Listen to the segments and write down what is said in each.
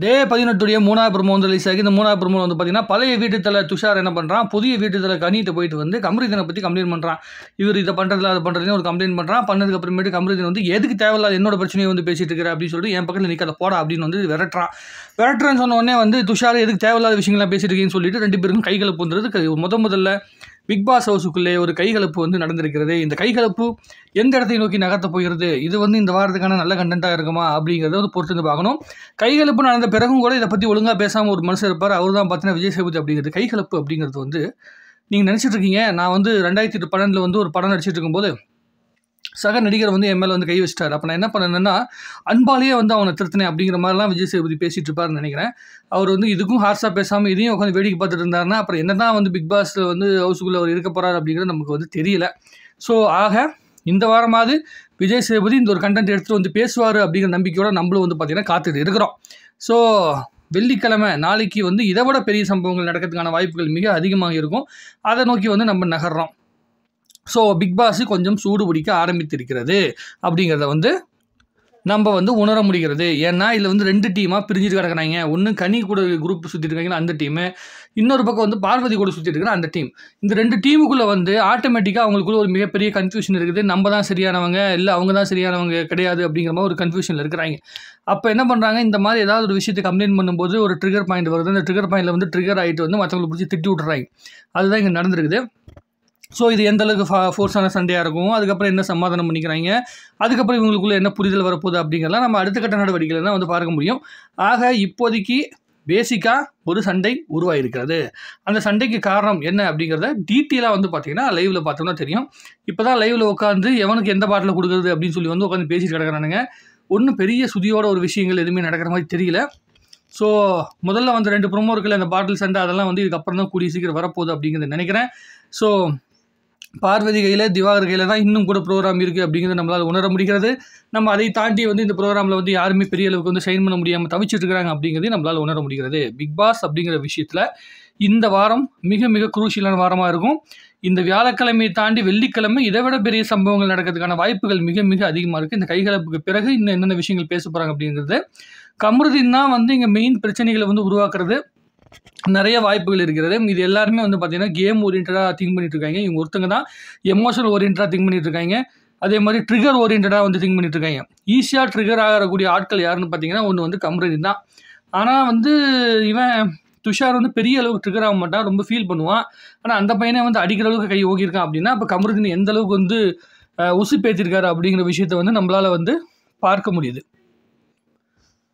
டே 18 மூணாவது ப்ரோமோ வந்து ரிலீஸ் ஆகி இந்த மூணாவது ப்ரோமோ வந்து பார்த்தீங்கன்னா பழைய வீட்டு தலை துஷார் என்ன பண்ணுறான், புதிய வீட்டு தலை கனிகிட்ட போயிட்டு வந்து கமருதீனை பற்றி கம்ப்ளைண்ட் பண்ணுறான். இவர் இதை பண்ணுறதுல அதை பண்ணுறதுன்னு ஒரு கம்ப்ளைண்ட் பண்ணுறான். பண்ணதுக்கு அப்புறமேட்டு கமருதீன் வந்து எதுக்கு தேவையில்லாத என்னோட பிரச்சனையை வந்து பேசிட்டு இருக்கிற அப்படின்னு சொல்லிட்டு என் பக்கத்தில் நிற்காத போடா அப்படின்னு வந்து விரட்டுறான்னு சொன்ன உடனே வந்து துஷார் எதுக்கு தேவையில்லாத விஷயங்கள்லாம் பேசிட்டு இருக்கீங்கன்னு சொல்லிட்டு ரெண்டு பேருக்கும் கைகலப்பு வந்துறது முதல்ல பிக் பாஸ் ஹவுஸுக்குள்ளே ஒரு கைகலப்பு வந்து நடந்திருக்கிறது. இந்த கைகலப்பு எந்த இடத்தை நோக்கி நகர்த்த போகிறது, இது வந்து இந்த வாரத்துக்கான நல்ல கண்டென்ட்டாக இருக்குமா அப்படிங்கிறத வந்து பொறுத்து வந்து பார்க்கணும். கைகலப்பு நடந்த பிறகும் கூட இதை பற்றி ஒழுங்காக பேசாமல் ஒரு மனுஷன் இருப்பார். அவர் தான் பார்த்தீங்கன்னா விஜய் சேதுபதி. அப்படிங்கிறது கைகலப்பு அப்படிங்கிறது வந்து நீங்கள் நினச்சிட்டு இருக்கீங்க. நான் வந்து 2012 வந்து ஒரு படம் நடிச்சிட்டு இருக்கும்போது சக நடிகர் வந்து என் மேலே வந்து கை வச்சிட்டார். அப்போ நான் என்ன பண்ணேன்னா அன்பாலேயே வந்து அவனை திருத்தினேன் அப்படிங்கிற மாதிரிலாம் விஜய் சேதுபதி பேசிகிட்டு இருப்பார்னு நினைக்கிறேன். அவர் வந்து இதுக்கும் ஹார்ஸாக பேசாமல் இதையும் உட்காந்து வேடிக்கை பார்த்துட்டு இருந்தாருன்னா அப்புறம் என்ன தான் வந்து பிக் பாஸ் வந்து ஹவுஸுக்குள்ளே அவர் இருக்க போகிறார் அப்படிங்கிறது நமக்கு வந்து தெரியல. ஸோ ஆக இந்த வாரமாவது விஜய் சேதுபதி இந்த ஒரு கண்டென்ட் எடுத்துகிட்டு வந்து பேசுவார் அப்படிங்கிற நம்பிக்கையோட நம்மளும் வந்து பார்த்திங்கன்னா காத்துட்டு இருக்கிறோம். ஸோ வெள்ளிக்கிழமை நாளைக்கு வந்து இதை விட பெரிய சம்பவங்கள் நடக்கிறதுக்கான வாய்ப்புகள் மிக அதிகமாக இருக்கும். அதை நோக்கி வந்து நம்ம நகர்றோம். ஸோ பிக் பாஸ் கொஞ்சம் சூடு பிடிக்க ஆரம்பித்திருக்கிறது அப்படிங்கிறத வந்து நம்ம வந்து உணர முடிகிறது. ஏன்னா இதில் வந்து 2 டீமாக பிரிஞ்சுட்டு கிடக்குறாங்க. ஒன்று கனி கூட குரூப் சுற்றிட்டு இருக்காங்கன்னா அந்த டீமு, இன்னொரு பக்கம் வந்து பார்வதி கூட சுற்றிட்டு இருக்கிற அந்த டீம். இந்த 2 டீமுக்குள்ளே வந்து ஆட்டோமேட்டிக்காக அவங்களுக்குள்ள ஒரு மிகப்பெரிய கன்ஃபியூஷன் இருக்குது. நம்ம தான் சரியானவங்க, இல்லை அவங்க தான் சரியானவங்க கிடையாது அப்படிங்கிற மாதிரி ஒரு கன்ஃபியூஷனில் இருக்கிறாங்க. அப்போ என்ன பண்ணுறாங்க, இந்த மாதிரி ஏதாவது ஒரு விஷயத்தை கம்ப்ளைண்ட் பண்ணும்போது ஒரு ட்ரிகர் பாயிண்ட் வருது. அந்த ட்ரிகர் பாயிண்டில் வந்து ட்ரிகர் ஆகிட்டு வந்து மற்றவங்களை பிடிச்சி திட்டி விட்டுறாங்க. அதுதான் இங்கே நடந்திருக்குது. ஸோ இது எந்த அளவுக்கு ஃபோர்ஸான சண்டையாக இருக்கும், அதுக்கப்புறம் என்ன சமாதானம் பண்ணிக்கிறாங்க, அதுக்கப்புறம் இவங்களுக்குள்ள என்ன புரிதல் வரப்போகுது அப்படிங்கிறலாம் நம்ம அடுத்த கட்ட நடவடிக்கைகள் தான் வந்து பார்க்க முடியும். ஆக இப்போதைக்கு பேசிக்காக ஒரு சண்டை உருவாகிருக்கிறது. அந்த சண்டைக்கு காரணம் என்ன அப்படிங்கிறத டீட்டெயிலாக வந்து பார்த்திங்கன்னா லைவில் பார்த்தோம்னா தெரியும். இப்போ தான் லைவில் உட்காந்து எவனுக்கு எந்த பாட்டில் கொடுக்குறது அப்படின்னு சொல்லி வந்து உட்காந்து பேசிட்டு கிடக்கிறானுங்க. ஒன்றும் பெரிய சுதியோட ஒரு விஷயங்கள் எதுவுமே நடக்கிற மாதிரி தெரியல. ஸோ முதல்ல வந்து 2 ப்ரோமோ இருக்குல்ல, அந்த பாட்டில் சண்டை அதெல்லாம் வந்து இதுக்கப்புறம் தான் கூடிய சீக்கிரம் வரப்போகுது அப்படிங்கிறத நினைக்கிறேன். ஸோ பார்வதி கையில் திவாகர் கையில் தான் இன்னும் கூட ப்ரோக்ராம் இருக்குது அப்படிங்கிறது நம்மளால் உணர முடிகிறது. நம்ம அதை தாண்டி வந்து இந்த ப்ரோக்ராமில் வந்து யாருமே பெரிய அளவுக்கு வந்து ஷைன் பண்ண முடியாமல் தவிச்சிட்டு இருக்கிறாங்க அப்படிங்கிறதையும் நம்மளால் உணர முடிகிறது. பிக் பாஸ் அப்படிங்கிற விஷயத்தில் இந்த வாரம் மிக மிக குரூஷியலான வாரமாக இருக்கும். இந்த வியாழக்கிழமையை தாண்டி வெள்ளிக்கிழமை இதை விட பெரிய சம்பவங்கள் நடக்கிறதுக்கான வாய்ப்புகள் மிக மிக அதிகமாக இருக்குது. இந்த கைகலப்புக்கு பிறகு இன்னும் என்னென்ன விஷயங்கள் பேச போகிறாங்க அப்படிங்கிறது. கமருதீன் தான் வந்து இங்கே மெயின் பிரச்சனைகளை வந்து உருவாக்குறது நிறைய வாய்ப்புகள் இருக்கிறது. இது எல்லாருமே வந்து பார்த்தீங்கன்னா கேம் ஓரியன்டாக திங்க் பண்ணிட்டு இருக்காங்க. இவங்க ஒருத்தங்க தான் எமோஷனல் ஓரியன்டாக திங்க் பண்ணிட்டு இருக்காங்க. அதே மாதிரி ட்ரிகர் ஓரியன்டாக வந்து திங்க் பண்ணிட்டு இருக்காங்க. ஈஸியாக ட்ரிகர் ஆகக்கூடிய ஆட்கள் யாருன்னு பார்த்தீங்கன்னா ஒன்று வந்து கமருதீன் தான். ஆனால் வந்து இவன் துஷார் வந்து பெரிய அளவுக்கு ட்ரிகர் ஆக மாட்டான், ரொம்ப ஃபீல் பண்ணுவான். ஆனால் அந்த பையனை வந்து அடிக்கிற அளவுக்கு கை ஓகியிருக்கான் அப்படின்னா அப்போ கமருதீன் எந்த அளவுக்கு வந்து உசுப்பேற்றிருக்காரு அப்படிங்கிற விஷயத்த வந்து நம்மளால் வந்து பார்க்க முடியுது.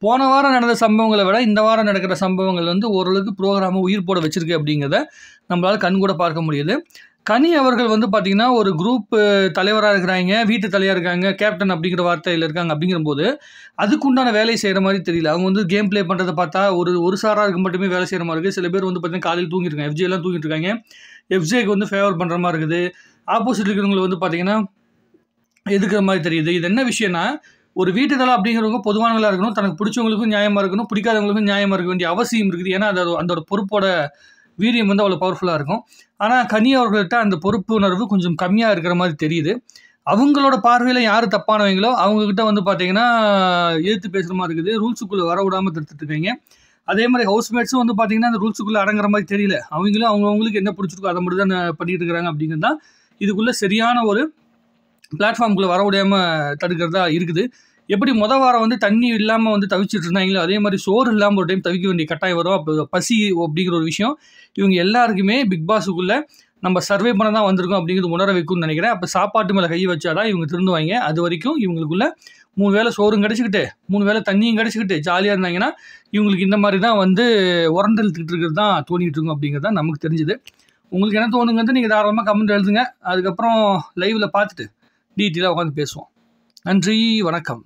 போன வாரம் நடந்த சம்பவங்களை விட இந்த வாரம் நடக்கிற சம்பவங்கள் வந்து ஓரளவுக்கு ப்ரோக்ராமை உயிர் போட வச்சிருக்கு அப்படிங்கிறத நம்மளால் கண் கூட பார்க்க முடியுது. கனி அவர்கள் வந்து பார்த்திங்கன்னா ஒரு குரூப் தலைவராக இருக்கிறாங்க, வீட்டு தலையாக இருக்காங்க, கேப்டன் அப்படிங்கிற வார்த்தையில் இருக்காங்க. அப்படிங்கிறபோது அதுக்குண்டான வேலையை செய்கிற மாதிரி தெரியல. அவங்க வந்து கேம் ப்ளே பண்ணுறதை பார்த்தா ஒரு சாராருக்கு மட்டுமே வேலை செய்கிற மாதிரி இருக்குது. சில பேர் வந்து பார்த்திங்கன்னா காலையில் தூங்கிருக்காங்க, எஃப்ஜேலாம் தூங்கிட்டு இருக்காங்க. எஃப்ஜேக்கு வந்து ஃபேவர் பண்ணுற மாதிரி இருக்குது. ஆப்போசிட் இருக்கிறவங்களை வந்து பார்த்திங்கன்னா எதுக்கிற மாதிரி தெரியுது. இது என்ன விஷயம்னா, ஒரு வீட்டு தலை அப்படிங்கிறவங்க பொதுவானவங்களாக இருக்கணும், தனக்கு பிடிச்சவங்களுக்கும் நியாயமாக இருக்கணும், பிடிக்காதவங்களுக்கும் நியாயமாக இருக்க வேண்டிய அவசியம் இருக்குது. ஏன்னா அதோட பொறுப்போட வீரியம் வந்து அவ்வளோ பவர்ஃபுல்லாக இருக்கும். ஆனால் கனி அவர்கள்ட்ட அந்த பொறுப்பு உணர்வு கொஞ்சம் கம்மியாக இருக்கிற மாதிரி தெரியுது. அவங்களோட பார்வையில் யார் தப்பானவங்களோ அவங்கக்கிட்ட வந்து பார்த்திங்கன்னா எதிர்த்து பேசுகிற மாதிரி இருக்குது. ரூல்ஸுக்குள்ளே வர விடாமல் தடுத்துட்டு இருக்காங்க. அதே மாதிரி ஹவுஸ்மேட்ஸும் வந்து பார்த்திங்கன்னா அந்த ரூல்ஸுக்குள்ளே அடங்குற மாதிரி தெரியல. அவங்களும் அவங்கவுங்களுக்கு என்ன பிடிச்சிருக்கோ அதை மட்டும் தான் பண்ணிட்டு இருக்கிறாங்க. அப்படிங்கிறது தான் இதுக்குள்ளே சரியான ஒரு பிளாட்ஃபார்முக்குள்ளே வர முடியாமல் தடுக்கிறதா இருக்குது. எப்படி வாரம் வந்து தண்ணி இல்லாமல் வந்து தவிச்சிட்டு இருந்தாங்களோ அதே மாதிரி சோறு இல்லாமல் ஒரு டைம் தவிக்க வேண்டிய கட்டாயம் வரும். அப்போ பசி அப்படிங்கிற ஒரு விஷயம் இவங்க எல்லாருக்குமே பிக் பாஸுக்குள்ளே நம்ம சர்வே பண்ண தான் வந்திருக்கோம் அப்படிங்கிறது உணர வைக்கும்னு நினைக்கிறேன். அப்போ சாப்பாட்டு மேலே கை வச்சாதான் இவங்க திருந்துவாங்க. அது வரைக்கும் இவங்களுக்குள்ள 3 வேளை சோறும் கிடச்சிக்கிட்டு 3 வேளை தண்ணியும் கிடச்சிக்கிட்டு ஜாலியாக இருந்தாங்கன்னா இவங்களுக்கு இந்த மாதிரி தான் வந்து உரண்டெழுத்துக்கிட்டு இருக்கிறது தான் தோணிகிட்டு இருக்கும் அப்படிங்கிறது தான் நமக்கு தெரிஞ்சுது. உங்களுக்கு என்ன தோணுங்கிறது நீங்கள் தாராளமாக கமெண்ட் எழுதுங்க. அதுக்கப்புறம் லைவில் பார்த்துட்டு டீட்டெயிலாக உட்காந்து பேசுவோம். நன்றி, வணக்கம்.